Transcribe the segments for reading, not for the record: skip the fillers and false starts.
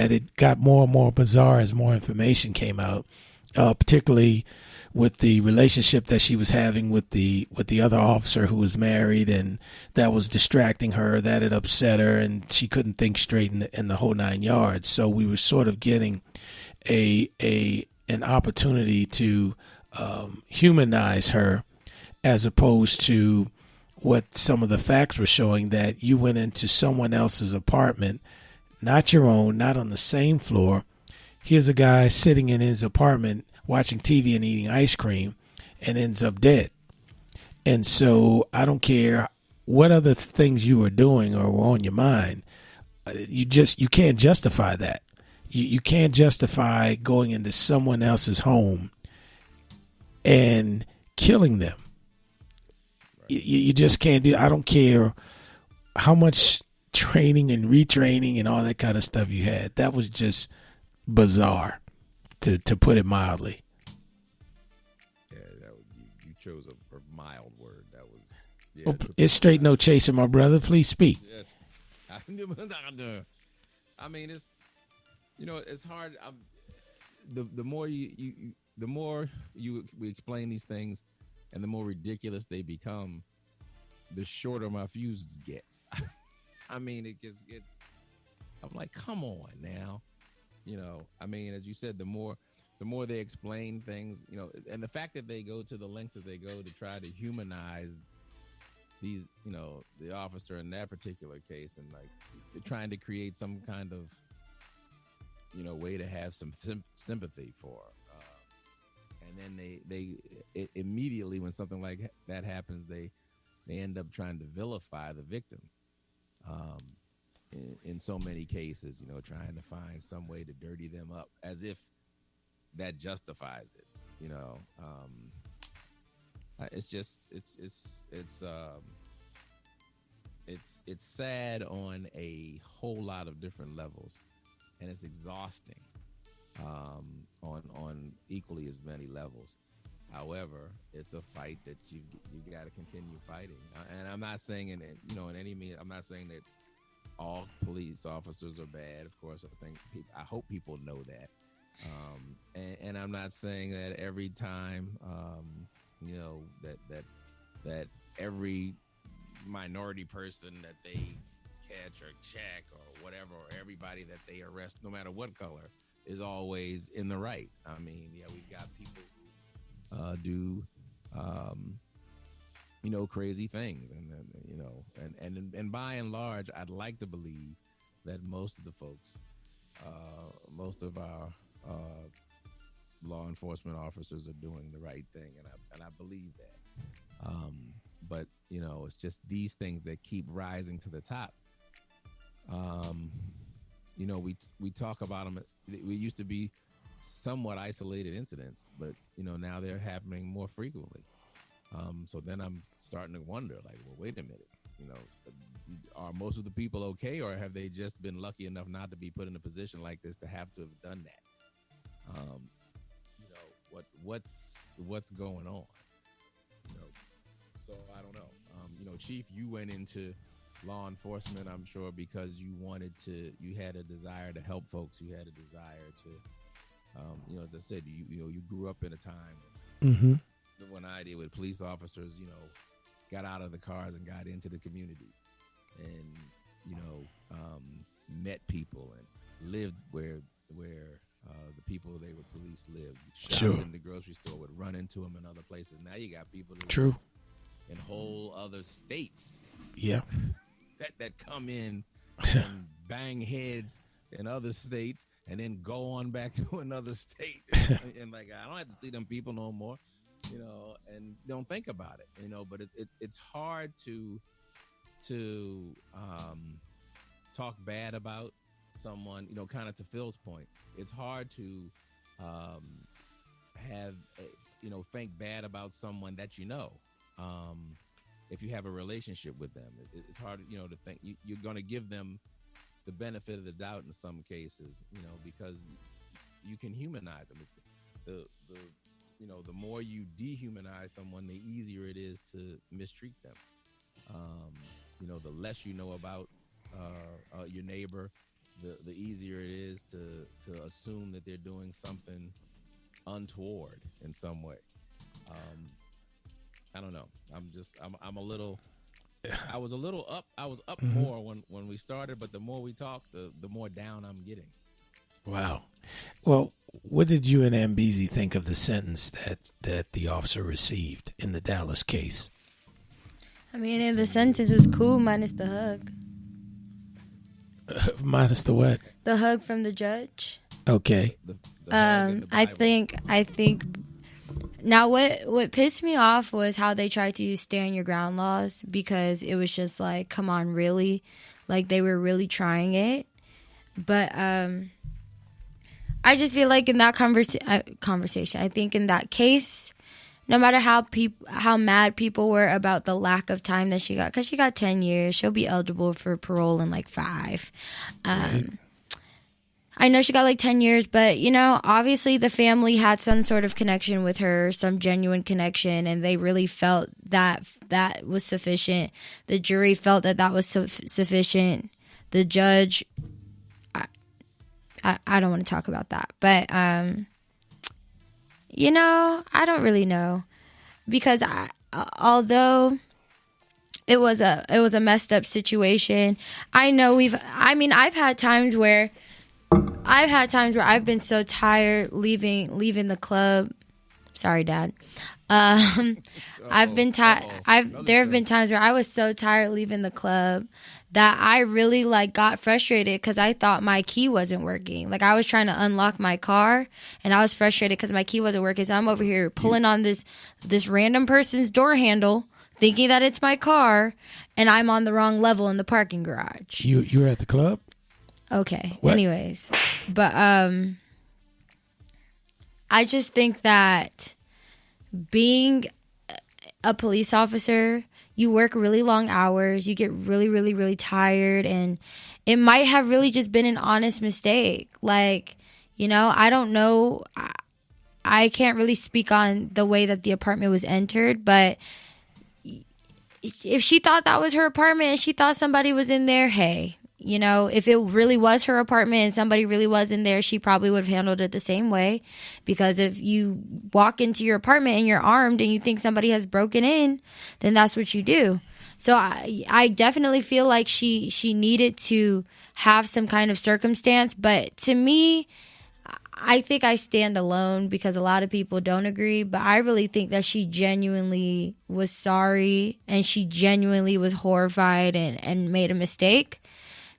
it got more and more bizarre as more information came out, particularly with the relationship that she was having with the other officer who was married, and that was distracting her. That had upset her, and she couldn't think straight in the whole 9 yards. So we were sort of getting an opportunity to humanize her, as opposed to what some of the facts were showing, that you went into someone else's apartment, not your own, not on the same floor. Here's a guy sitting in his apartment watching TV and eating ice cream and ends up dead. And so I don't care what other things you were doing or were on your mind. You can't justify that. You can't justify going into someone else's home and killing them. You just can't do. I don't care how much training and retraining and all that kind of stuff you had. That was just bizarre, to put it mildly. Yeah, you chose a mild word. That was. Yeah, well, it's straight no chaser, my brother. Please speak. Yes. I mean, it's it's hard. The more we explain these things, and the more ridiculous they become, the shorter my fuse gets. I mean, it's. I'm like, come on now, I mean, as you said, the more they explain things, and the fact that they go to the lengths that they go to try to humanize these, the officer in that particular case, and like they're trying to create some kind of, way to have some sympathy for. And then they immediately, when something like that happens, they end up trying to vilify the victim. In so many cases, trying to find some way to dirty them up, as if that justifies it. It's just it's sad on a whole lot of different levels, and it's exhausting on equally as many levels. However, it's a fight that you got to continue fighting. And I'm not saying in any means, I'm not saying that all police officers are bad. Of course, I hope people know that. And I'm not saying that every time, that every minority person that they catch or check or whatever, or everybody that they arrest, no matter what color, is always in the right. I mean, yeah, we've got people who do, crazy things, and by and large, I'd like to believe that most of the folks, most of our law enforcement officers are doing the right thing, and I believe that. But it's just these things that keep rising to the top. We talk about them. We used to be somewhat isolated incidents, but now they're happening more frequently. So then I'm starting to wonder, like, well, wait a minute, are most of the people okay, or have they just been lucky enough not to be put in a position like this to have to have done that? What's going on? So I don't know. Chief, you went into law enforcement, I'm sure, because you had a desire to help folks. You had a desire to, as I said, you grew up in a time. Mm-hmm. When I did with police officers, got out of the cars and got into the communities, and met people and lived where the people they were police lived. Shopped Sure. in the grocery store, would run into them in other places. Now you got people that True. live in whole other states. Yeah. that come in and bang heads in other states, and then go on back to another state, and like, I don't have to see them people no more. And don't think about it, but it's hard to talk bad about someone, kind of to Phil's point. It's hard to have, think bad about someone that if you have a relationship with them. It's hard, to think you're going to give them the benefit of the doubt in some cases, because you can humanize them. It's the more you dehumanize someone, the easier it is to mistreat them. The less you know about your neighbor, the easier it is to assume that they're doing something untoward in some way. I don't know. I'm a little. I was a little up. I was up more when we started, but the more we talk, the more down I'm getting. Wow. Well, what did you and Ambezi think of the sentence that the officer received in the Dallas case? I mean, the sentence was cool, minus the hug. Minus the what? The hug from the judge. Okay. I think. Now, what pissed me off was how they tried to use stand your ground laws, because it was just like, come on, really? Like, they were really trying it. But I just feel like in that conversation, I think in that case, no matter how mad people were about the lack of time that she got, because she got 10 years, she'll be eligible for parole in like 5. Right. I know she got like 10 years, but, you know, obviously the family had some sort of connection with her, some genuine connection, and they really felt that that was sufficient. The jury felt that that was sufficient. The judge, I don't want to talk about that, but, you know, I don't really know, because although it was a messed up situation, I know I've had times where I've been so tired leaving the club. Sorry, Dad. I've been tired. There have been times where I was so tired leaving the club that I really like got frustrated because I thought my key wasn't working. Like, I was trying to unlock my car and I was frustrated because my key wasn't working. So I'm over here pulling on this random person's door handle, thinking that it's my car, and I'm on the wrong level in the parking garage. You were at the club? Okay. What? Anyways, but I just think that being a police officer, you work really long hours, you get really, really, really tired, and it might have really just been an honest mistake. Like, you know, I don't know. I can't really speak on the way that the apartment was entered, but if she thought that was her apartment and she thought somebody was in there, hey, you know, if it really was her apartment and somebody really was in there, she probably would have handled it the same way. Because if you walk into your apartment and you're armed and you think somebody has broken in, then that's what you do. So I definitely feel like she needed to have some kind of circumstance. But to me, I think I stand alone because a lot of people don't agree. But I really think that she genuinely was sorry and she genuinely was horrified and made a mistake.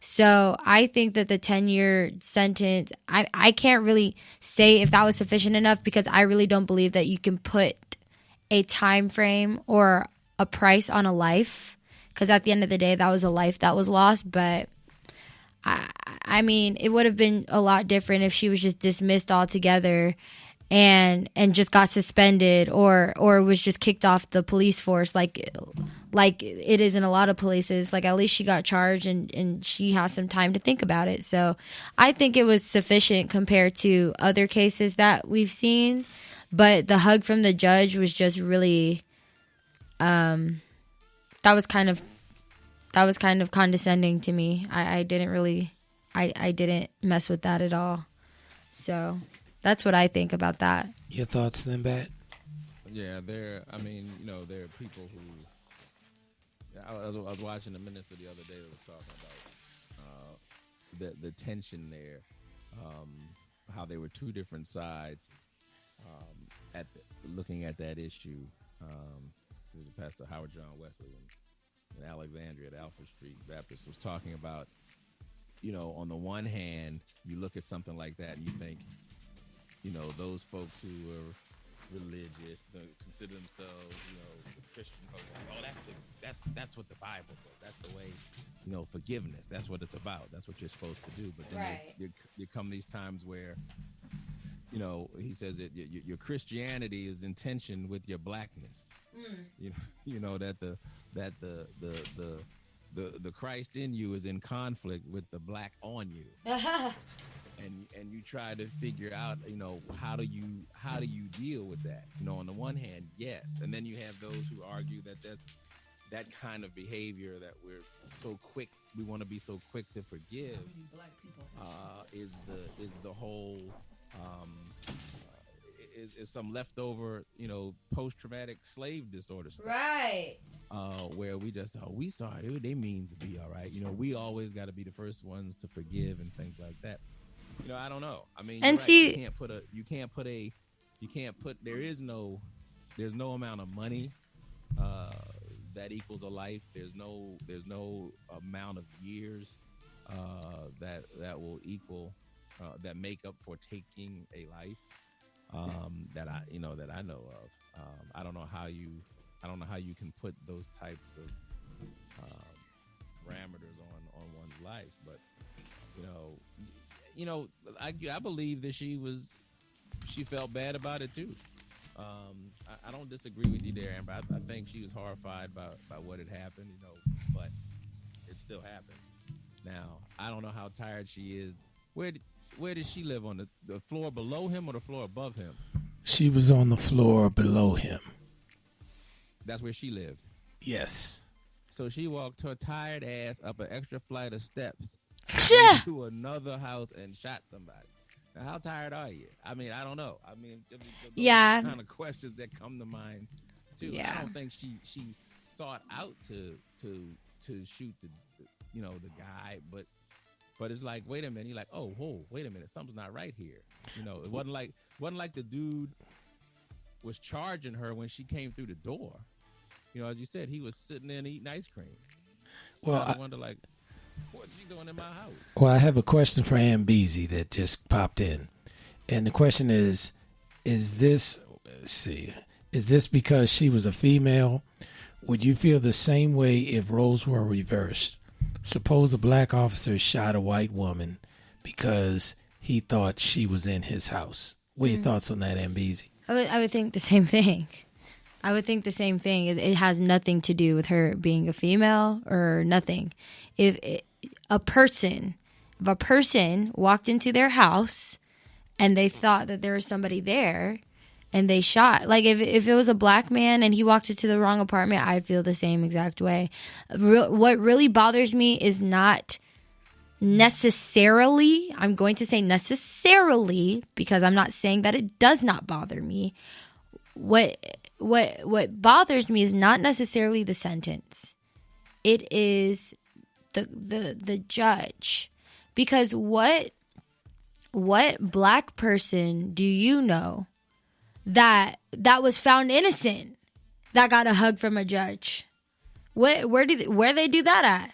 So I think that the 10-year sentence, I can't really say if that was sufficient enough, because I really don't believe that you can put a time frame or a price on a life, because at the end of the day, that was a life that was lost. But I mean, it would have been a lot different if she was just dismissed altogether and just got suspended or was just kicked off the police force like it is in a lot of places. Like, at least she got charged and she has some time to think about it. So I think it was sufficient compared to other cases that we've seen. But the hug from the judge was just really, that was kind of condescending to me. I didn't mess with that at all. So that's what I think about that. Your thoughts then, Bat? Yeah, there are people who. I was watching the minister the other day that was talking about the tension there, how there were two different sides looking at that issue. There's a Pastor Howard John Wesley in Alexandria at Alfred Street Baptist was talking about, you know, on the one hand, you look at something like that and you think, you know, those folks who are religious, consider themselves, you know, Christian folks. Oh, that's what the Bible says. That's the way, you know, forgiveness. That's what it's about. That's what you're supposed to do. But then Right. you come these times where, you know, he says that your Christianity is in tension with your blackness. You know that the Christ in you is in conflict with the black on you. And you try to figure out, you know, how do you deal with that? You know, on the one hand, yes, and then you have those who argue that that kind of behavior that we're so quick, we want to be so quick to forgive, is the whole is some leftover, post-traumatic slave disorder stuff. Right. Where we just, we sorry, they mean to be all right. We always got to be the first ones to forgive and things like that. I don't know. I mean, and right. see, there's no amount of money that equals a life. There's no amount of years that will equal that make up for taking a life that I know of. I don't know how you can put those types of parameters on one's life, but I believe that she felt bad about it too. I don't disagree with you there, Amber. I think she was horrified by what had happened, but it still happened. Now, I don't know how tired she is. Where did she live, on the floor below him or the floor above him? She was on the floor below him. That's where she lived? Yes. So she walked her tired ass up an extra flight of steps to another house and shot somebody. Now, how tired are you? I mean, I don't know. I mean, those are the kind of questions that come to mind too. Yeah. I don't think she sought out to shoot the guy, but it's like, wait a minute. You're like, oh, whoa, wait a minute, something's not right here. It wasn't like the dude was charging her when she came through the door. As you said, he was sitting there and eating ice cream. Well, I wonder, like, what's she doing in my house? Well, I have a question for Ann Beasy that just popped in. And the question is this because she was a female? Would you feel the same way if roles were reversed? Suppose a black officer shot a white woman because he thought she was in his house. What are your thoughts on that, Ann Beasy? I would think the same thing. I would think the same thing. It has nothing to do with her being a female or nothing. If a person walked into their house and they thought that there was somebody there and they shot, like if it was a black man and he walked into the wrong apartment, I'd feel the same exact way. What really bothers me is not necessarily, I'm going to say necessarily, because I'm not saying that it does not bother me. What bothers me is not necessarily the sentence. It is the judge. Because what black person do you know that was found innocent that got a hug from a judge? Where they do that at?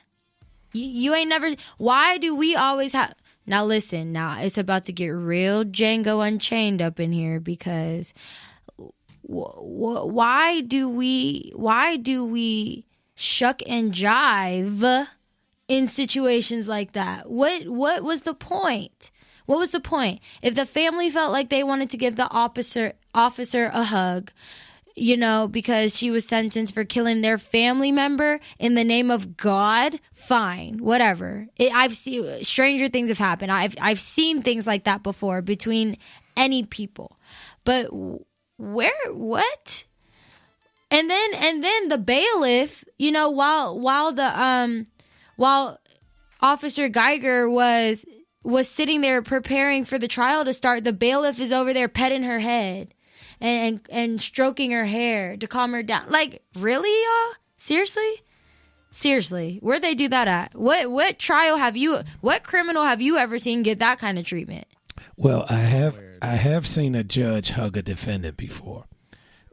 You ain't never. Why do we always have? Now listen. Now it's about to get real Django Unchained up in here, because why do we shuck and jive in situations like that? What was the point? What was the point? If the family felt like they wanted to give the officer a hug, because she was sentenced for killing their family member in the name of God, fine, whatever. I've seen stranger things have happened. I've seen things like that before between any people. But what? And then the bailiff, while Officer Geiger was sitting there preparing for the trial to start, the bailiff is over there petting her head and stroking her hair to calm her down. Like, really, y'all? Seriously, where'd they do that at? What criminal have you ever seen get that kind of treatment? Well, I have seen a judge hug a defendant before.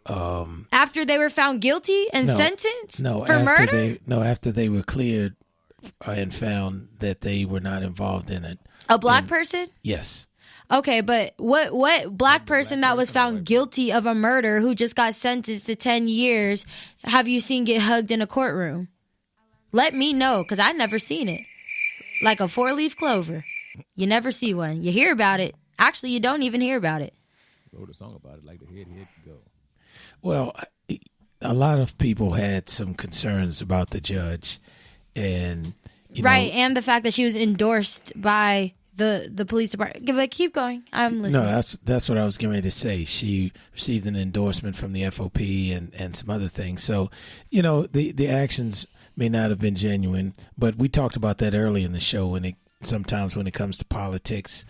After they were found guilty and sentenced for murder? After they were cleared and found that they were not involved in it. A black person? Yes. Okay, but what black person that was found guilty of a murder who just got sentenced to 10 years have you seen get hugged in a courtroom? Let me know, because I never seen it. Like a 4-leaf clover. You never see one. You hear about it. Actually, you don't even hear about it. Wrote a song about it, like the head go. Well, a lot of people had some concerns about the judge, and and the fact that she was endorsed by the police department. But keep going. I'm listening. No, that's what I was getting ready to say. She received an endorsement from the FOP and some other things. So, the actions may not have been genuine, but we talked about that early in the show. Sometimes when it comes to politics,